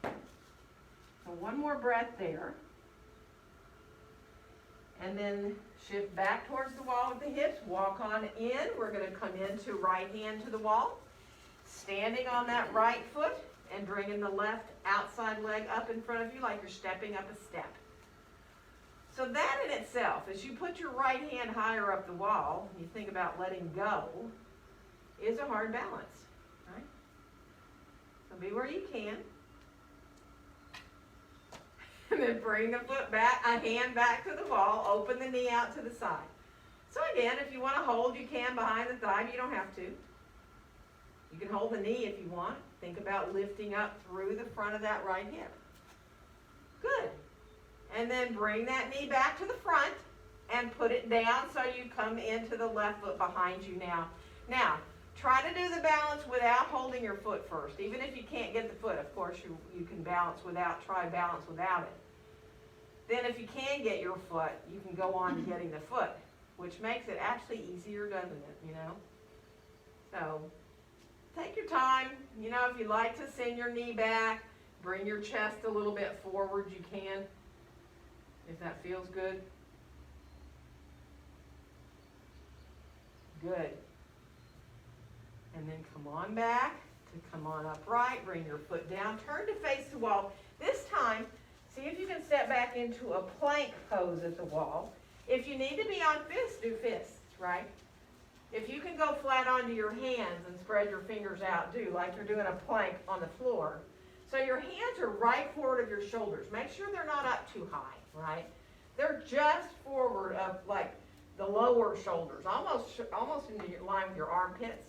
A: So one more breath there. And then shift back towards the wall with the hips. Walk on in. We're going to come into right hand to the wall. Standing on that right foot and bringing the left outside leg up in front of you like you're stepping up a step. So that in itself, as you put your right hand higher up the wall, you think about letting go, is a hard balance, right? So be where you can. And then bring the foot back, a hand back to the wall, open the knee out to the side. So again, if you want to hold, you can behind the thigh, but you don't have to. You can hold the knee if you want. Think about lifting up through the front of that right hip. Good. And then bring that knee back to the front and put it down so you come into the left foot behind you now. Now, try to do the balance without holding your foot first. Even if you can't get the foot, of course, you can balance without, try balance without it. Then if you can get your foot, you can go on to getting the foot, which makes it actually easier, doesn't it, you know? So, take your time. You know, if you like to send your knee back, bring your chest a little bit forward, you can, if that feels good. Good. And then come on back to come on upright, bring your foot down, turn to face the wall. This time, see if you can step back into a plank pose at the wall. If you need to be on fists, do fists, right? If you can go flat onto your hands and spread your fingers out, do like you're doing a plank on the floor. So your hands are right forward of your shoulders. Make sure they're not up too high, right? They're just forward of like the lower shoulders, almost in line with your armpits.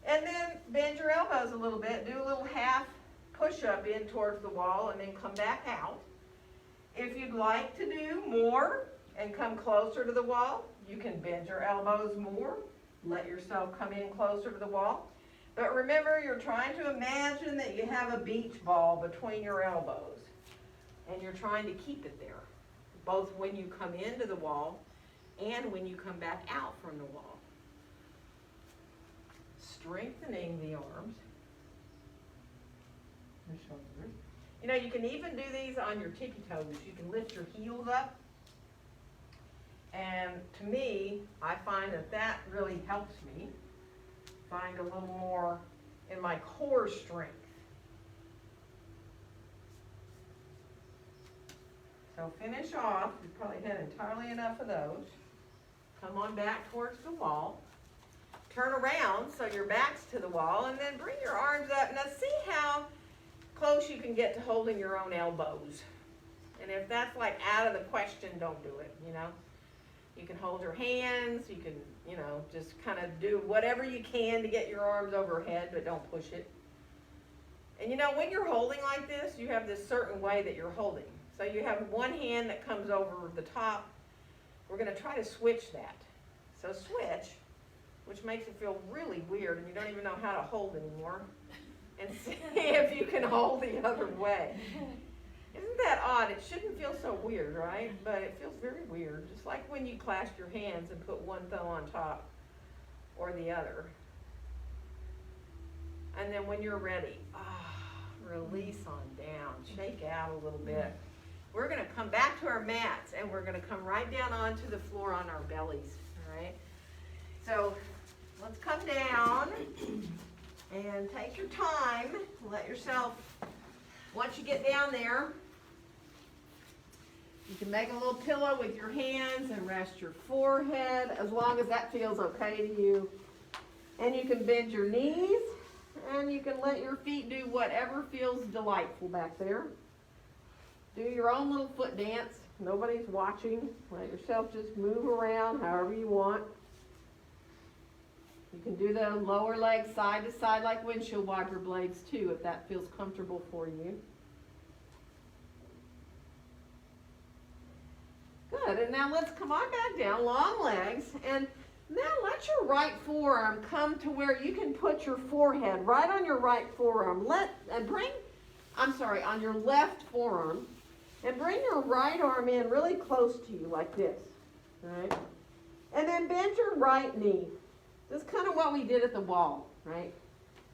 A: And then bend your elbows a little bit. Do a little half push-up in towards the wall and then come back out. If you'd like to do more and come closer to the wall, you can bend your elbows more. Let yourself come in closer to the wall. But remember, you're trying to imagine that you have a beach ball between your elbows. And you're trying to keep it there, both when you come into the wall and when you come back out from the wall. Strengthening the arms, the shoulders. You know, you can even do these on your tippy toes. You can lift your heels up. And to me, I find that that really helps me find a little more in my core strength. So finish off. You've probably had entirely enough of those. Come on back towards the wall. Turn around so your back's to the wall, and then bring your arms up. Now see how close you can get to holding your own elbows. And if that's like out of the question, don't do it, you know. You can hold your hands, you can, you know, just kind of do whatever you can to get your arms overhead, but don't push it. And you know, when you're holding like this, you have this certain way that you're holding. So you have one hand that comes over the top. We're going to try to switch that. So switch, which makes it feel really weird, and you don't even know how to hold anymore. And see if you can hold the other way. Isn't that odd? It shouldn't feel so weird, right? But it feels very weird, just like when you clasp your hands and put one thumb on top or the other. And then when you're ready, release on down, shake out a little bit. We're going to come back to our mats, and we're going to come right down onto the floor on our bellies, all right? So let's come down and take your time. Let yourself, once you get down there, you can make a little pillow with your hands and rest your forehead, as long as that feels okay to you. And you can bend your knees, and you can let your feet do whatever feels delightful back there. Do your own little foot dance. Nobody's watching. Let yourself just move around however you want. You can do the lower leg side to side like windshield wiper blades too, if that feels comfortable for you. Good, and now let's come on back down, long legs, and now let your right forearm come to where you can put your forehead right on your right forearm. On your left forearm, and bring your right arm in really close to you like this, right? And then bend your right knee. This is kind of what we did at the wall, right?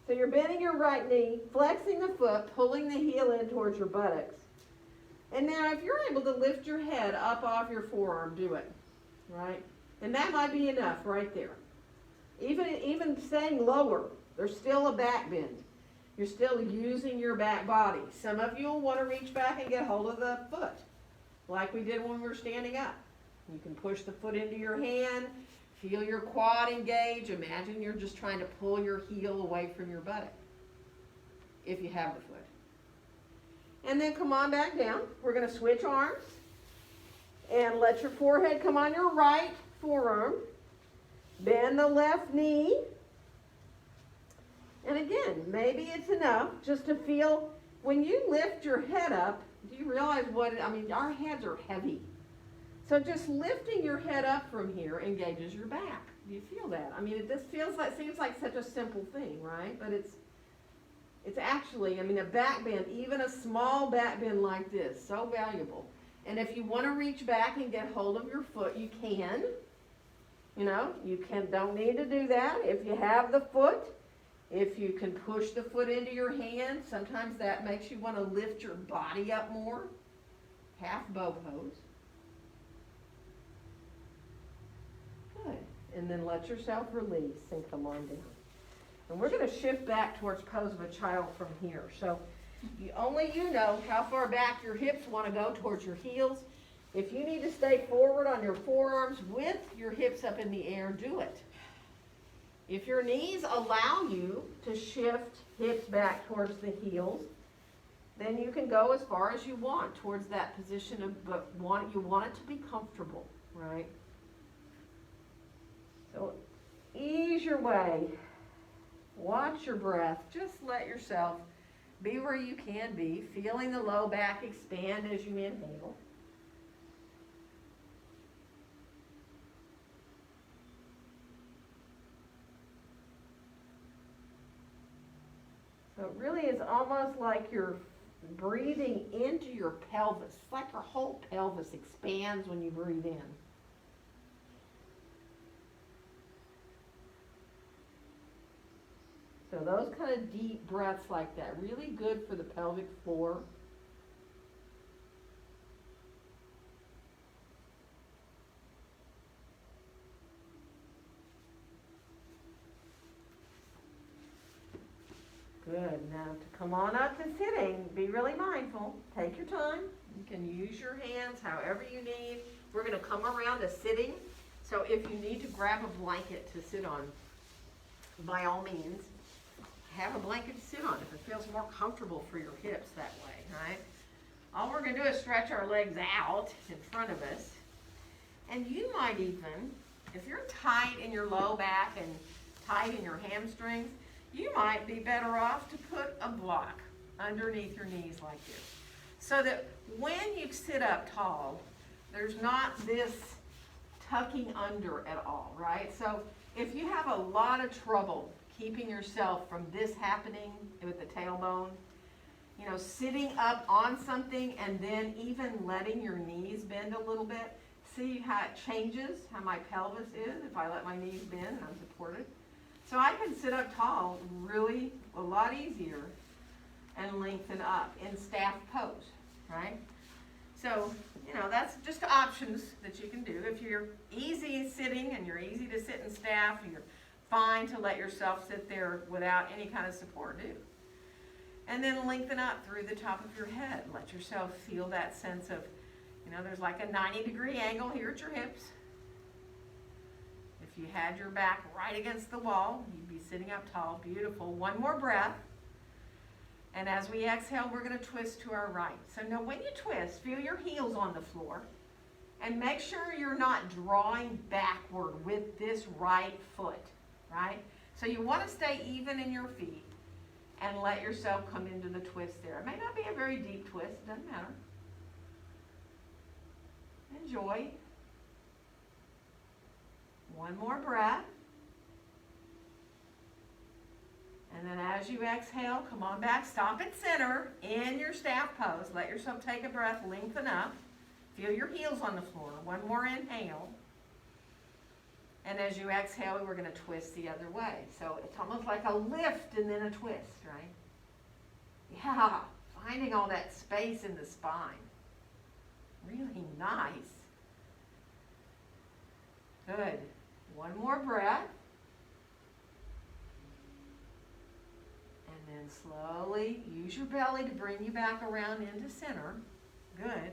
A: So you're bending your right knee, flexing the foot, pulling the heel in towards your buttocks. And now if you're able to lift your head up off your forearm, do it, right? And that might be enough right there. Even staying lower, there's still a back bend. You're still using your back body. Some of you will want to reach back and get hold of the foot, like we did when we were standing up. You can push the foot into your hand, feel your quad engage. Imagine you're just trying to pull your heel away from your buttock, if you have the foot. And then come on back down. We're going to switch arms. And let your forehead come on your right forearm. Bend the left knee. And again, maybe it's enough just to feel, when you lift your head up, do you realize our heads are heavy. So just lifting your head up from here engages your back. Do you feel that? Seems like such a simple thing, right? But it's actually, a back bend, even a small back bend like this, so valuable. And if you want to reach back and get hold of your foot, you can. You know, don't need to do that. If you have the foot, if you can push the foot into your hand, sometimes that makes you want to lift your body up more. Half bow pose. Good. And then let yourself release and come on down. And we're going to shift back towards pose of a child from here. So only you know how far back your hips want to go towards your heels. If you need to stay forward on your forearms with your hips up in the air, do it. If your knees allow you to shift hips back towards the heels, then you can go as far as you want towards that position of, but you want it to be comfortable, right? So ease your way. Watch your breath. Just let yourself be where you can be, feeling the low back expand as you inhale. So it really is almost like you're breathing into your pelvis. It's like your whole pelvis expands when you breathe in. So those kind of deep breaths like that, really good for the pelvic floor. Good. Now to come on up to sitting, be really mindful. Take your time. You can use your hands however you need. We're going to come around to sitting. So if you need to grab a blanket to sit on, by all means, have a blanket to sit on if it feels more comfortable for your hips that way, right? All we're going to do is stretch our legs out in front of us. And you might even, if you're tight in your low back and tight in your hamstrings, you might be better off to put a block underneath your knees like this. So that when you sit up tall, there's not this tucking under at all, right? So if you have a lot of trouble keeping yourself from this happening with the tailbone, you know, sitting up on something and then even letting your knees bend a little bit, see how it changes, how my pelvis is if I let my knees bend and I'm supported. So I can sit up tall really a lot easier and lengthen up in staff pose, right? So, you know, that's just options that you can do. If you're easy sitting and you're easy to sit in staff, you're fine to let yourself sit there without any kind of support, do. And then lengthen up through the top of your head. Let yourself feel that sense of, you know, there's like a 90-degree angle here at your hips. If you had your back right against the wall, you'd be sitting up tall. Beautiful. One more breath. And as we exhale, we're going to twist to our right. So now when you twist, feel your heels on the floor. And make sure you're not drawing backward with this right foot, right? So you want to stay even in your feet and let yourself come into the twist there. It may not be a very deep twist. It doesn't matter. Enjoy. One more breath. And then as you exhale, come on back, stop at center in your staff pose. Let yourself take a breath, lengthen up. Feel your heels on the floor. One more inhale. And as you exhale, we're going to twist the other way. So it's almost like a lift and then a twist, right? Yeah, finding all that space in the spine. Really nice. Good. One more breath. And then slowly use your belly to bring you back around into center. Good.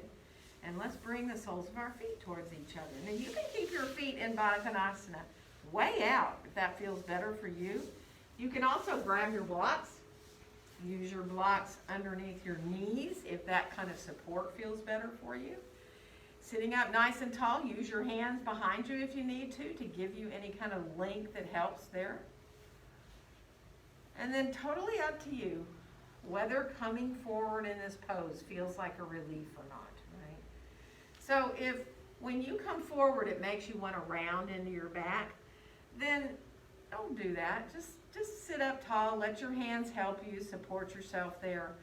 A: And let's bring the soles of our feet towards each other. Now you can keep your feet in Baddha Konasana way out if that feels better for you. You can also grab your blocks. Use your blocks underneath your knees if that kind of support feels better for you. Sitting up nice and tall, use your hands behind you if you need to give you any kind of length that helps there. And then totally up to you whether coming forward in this pose feels like a relief or not, right? So if when you come forward it makes you want to round into your back, then don't do that. Just sit up tall, let your hands help you support yourself there.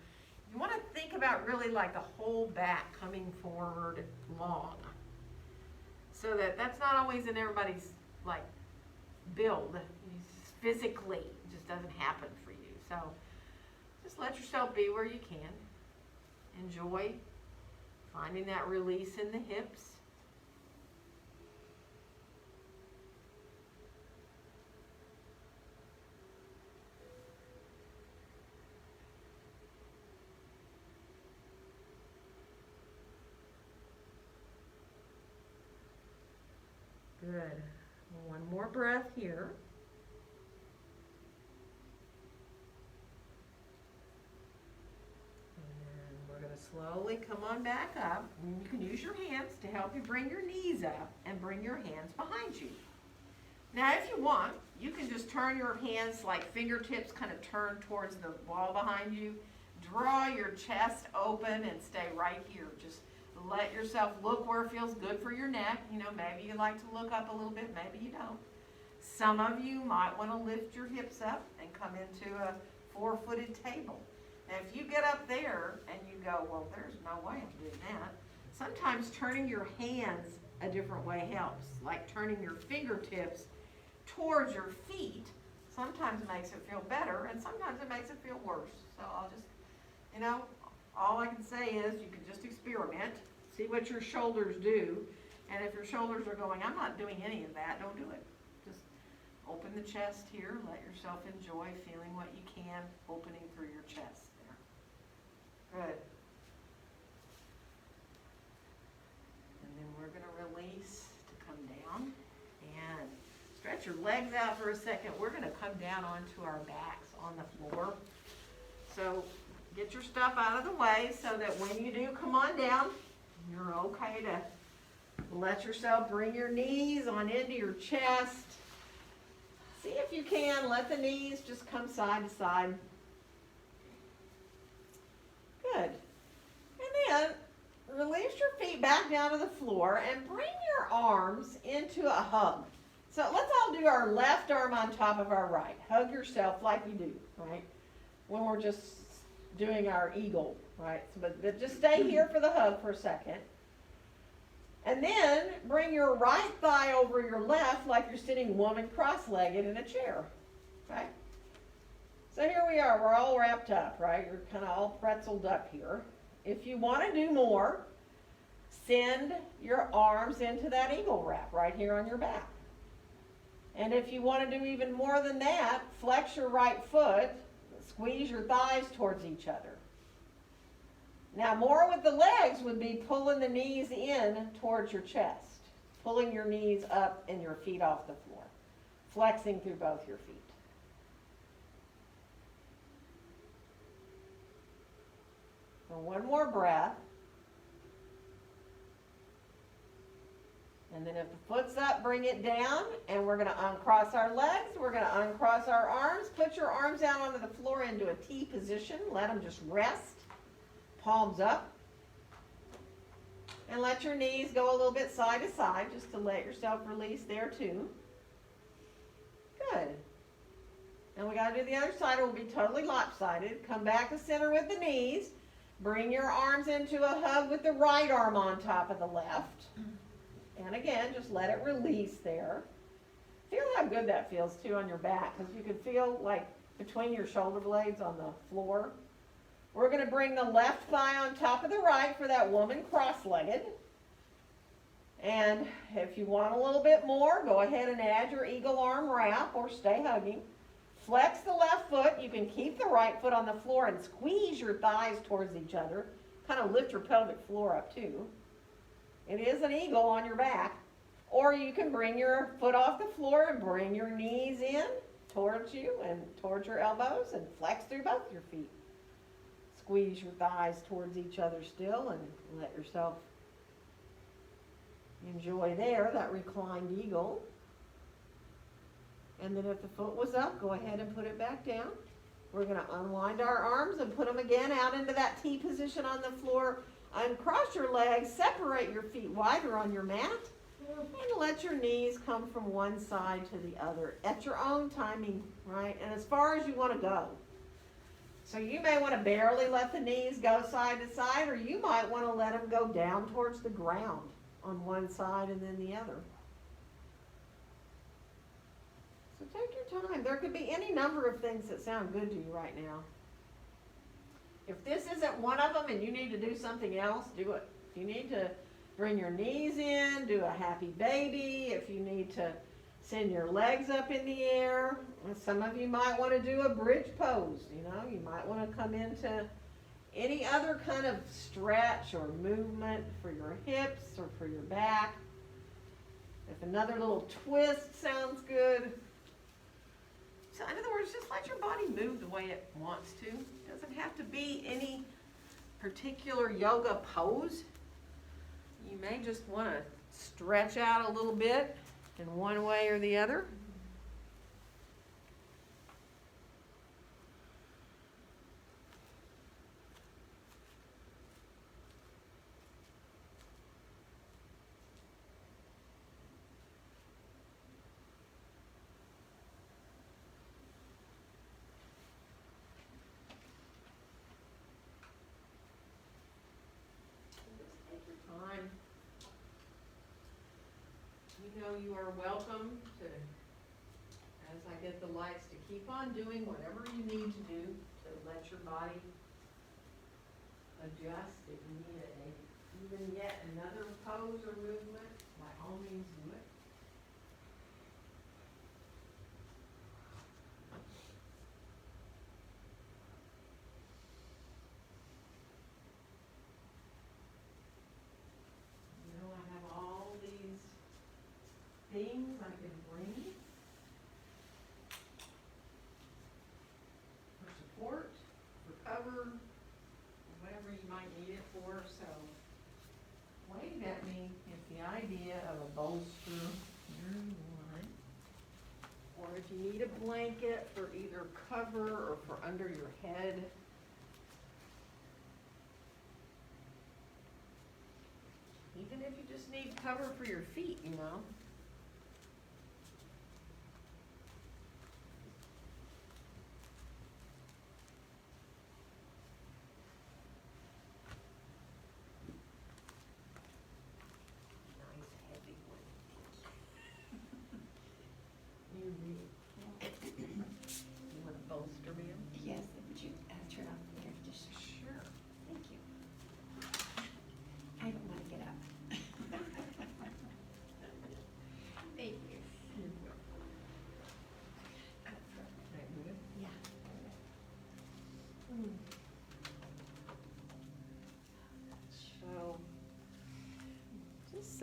A: You want to think about really like the whole back coming forward long. So that's not always in everybody's like build. Physically, it just doesn't happen for you. So just let yourself be where you can. Enjoy finding that release in the hips. Good. One more breath here. And we're going to slowly come on back up. And you can use your hands to help you bring your knees up and bring your hands behind you. Now, if you want, you can just turn your hands like fingertips kind of turn towards the wall behind you. Draw your chest open and stay right here. Just let yourself look where it feels good for your neck. You know, maybe you like to look up a little bit, maybe you don't. Some of you might want to lift your hips up and come into a four-footed table. Now, if you get up there and you go, well, there's no way I'm doing that. Sometimes turning your hands a different way helps, like turning your fingertips towards your feet sometimes makes it feel better, and sometimes it makes it feel worse. So I'll just, you know, all I can say is you can just experiment, see what your shoulders do, and if your shoulders are going, I'm not doing any of that, don't do it. Just open the chest here, let yourself enjoy feeling what you can, opening through your chest there. Good. And then we're going to release to come down and stretch your legs out for a second. We're going to come down onto our backs on the floor. So get your stuff out of the way so that when you do come on down, you're okay to let yourself bring your knees on into your chest. See if you can, let the knees just come side to side. Good. And then release your feet back down to the floor and bring your arms into a hug. So let's all do our left arm on top of our right. Hug yourself like you do, right? When we're just doing our eagle, right? So, but just stay here for the hug for a second. And then bring your right thigh over your left like you're sitting woman cross-legged in a chair, okay? So here we are, we're all wrapped up, right? You're kind of all pretzeled up here. If you want to do more, send your arms into that eagle wrap right here on your back. And if you want to do even more than that, flex your right foot, squeeze your thighs towards each other. Now, more with the legs would be pulling the knees in towards your chest, pulling your knees up and your feet off the floor, flexing through both your feet. And one more breath. And then if the foot's up, bring it down, and we're going to uncross our legs. We're going to uncross our arms. Put your arms out onto the floor into a T position. Let them just rest. Palms up. And let your knees go a little bit side to side just to let yourself release there too. Good. And we got to do the other side. It will be totally lopsided. Come back to center with the knees. Bring your arms into a hug with the right arm on top of the left. And again, just let it release there. Feel how good that feels too on your back, because you can feel like between your shoulder blades on the floor. We're going to bring the left thigh on top of the right for that woman cross-legged. And if you want a little bit more, go ahead and add your eagle arm wrap or stay hugging. Flex the left foot. You can keep the right foot on the floor and squeeze your thighs towards each other. Kind of lift your pelvic floor up too. It is an eagle on your back. Or you can bring your foot off the floor and bring your knees in towards you and towards your elbows and flex through both your feet. Squeeze your thighs towards each other still and let yourself enjoy there, that reclined eagle. And then if the foot was up, go ahead and put it back down. We're going to unwind our arms and put them again out into that T position on the floor. Uncross your legs, separate your feet wider on your mat, and let your knees come from one side to the other at your own timing, right? And as far as you want to go. So you may want to barely let the knees go side to side, or you might want to let them go down towards the ground on one side and then the other. So take your time. There could be any number of things that sound good to you right now. If this isn't one of them and you need to do something else, do it. If you need to bring your knees in, do a happy baby. If you need to send your legs up in the air. Some of you might want to do a bridge pose. You might want to come into any other kind of stretch or movement for your hips or for your back. If another little twist sounds good. So in other words, just let your body move the way it wants to. It doesn't have to be any particular yoga pose. You may just want to stretch out a little bit in one way or the other. You are welcome to, as I get the lights, to keep on doing whatever you need to do to let your body adjust. If you need even yet another pose or movement, by all means do it. I have all these things I can bring for support, for cover, whatever you might need it for. So wave at me if the idea of a bolster, or if you need a blanket for either cover or for under your head. Even if you just need cover for your feet,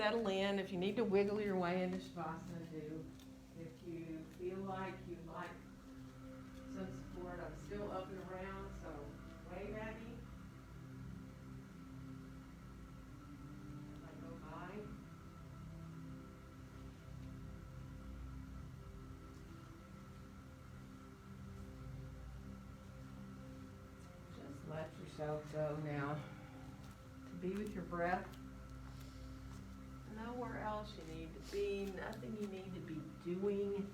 A: settle in. If you need to wiggle your way into Shavasana, do. If you feel like you'd like some support, I'm still up and around, so wave at me. As I go by. Just let yourself go now to be with your breath. Nowhere else you need to be, nothing you need to be doing.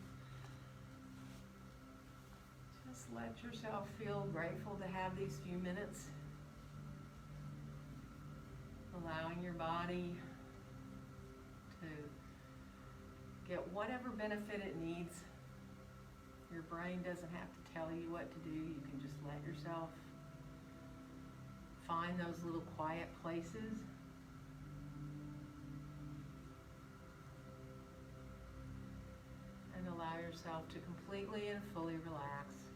A: Just let yourself feel grateful to have these few minutes. Allowing your body to get whatever benefit it needs. Your brain doesn't have to tell you what to do. You can just let yourself find those little quiet places. And allow yourself to completely and fully relax.